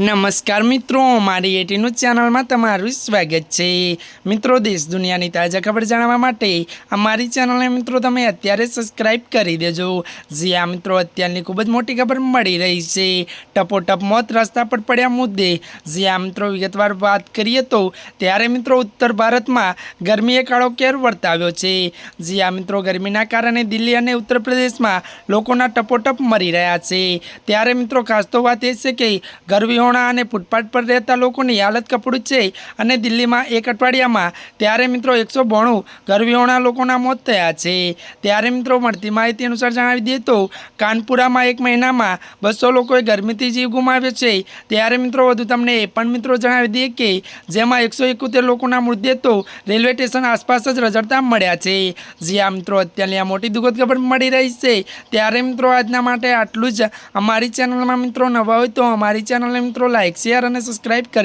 नमस्कार मित्रों, मारी एटी न्यूज चैनल में तमारुं स्वागत है। मित्रों, देश दुनिया की ताजा खबर जाणवा माटे अमारी चैनल ने मित्रों तमे अत्यारे सब्सक्राइब करी देजो। जी हाँ मित्रों, अत्यारनी खूब ज मोटी खबर मળી रही है। टपोटप मौत रस्ता पर पड्या मुद्दे जी हाँ मित्रों विगतवार बात करिए तो त्यारे मित्रों उत्तर भारत में गरमीए काळो केर वर्ताव्यो छे। जी हाँ मित्रों, गर्मीना कारणे दिल्ही और उत्तर प्रदेश में लोकोना टपोटप मरी रह्या छे। त्यारे मित्रों खास तो बात ए छे के गरमी અને ફૂટપાથ પર રહેતા લોકોની હાલત કપડું છે અને દિલ્હીમાં એક અઠવાડિયામાં ત્યારે મિત્રો 192 ગરવીઓના લોકોના મોત થયા છે। ત્યારે મિત્રો મળતી માહિતી અનુસાર જણાવી દઈએ તો કાનપુરામાં એક મહિનામાં 200 લોકોએ ગરમીથી જીવ ગુમાવ્યો છે। ત્યારે મિત્રો વધુ તમને એ પણ મિત્રો જણાવી દઈએ કે જેમાં 171 લોકોના મૃતદેહ તો રેલવે સ્ટેશન આસપાસ જ રઝળતા મળ્યા છે। જી હા મિત્રો, અત્યારની આ મોટી દુઃખદ ખબર મળી રહી છે। ત્યારે મિત્રો આજના માટે આટલું જ। અમારી ચેનલમાં મિત્રો નવા હોય તો અમારી ચેનલને મિત્રો लाइक शेयर और सब्सक्राइब कर।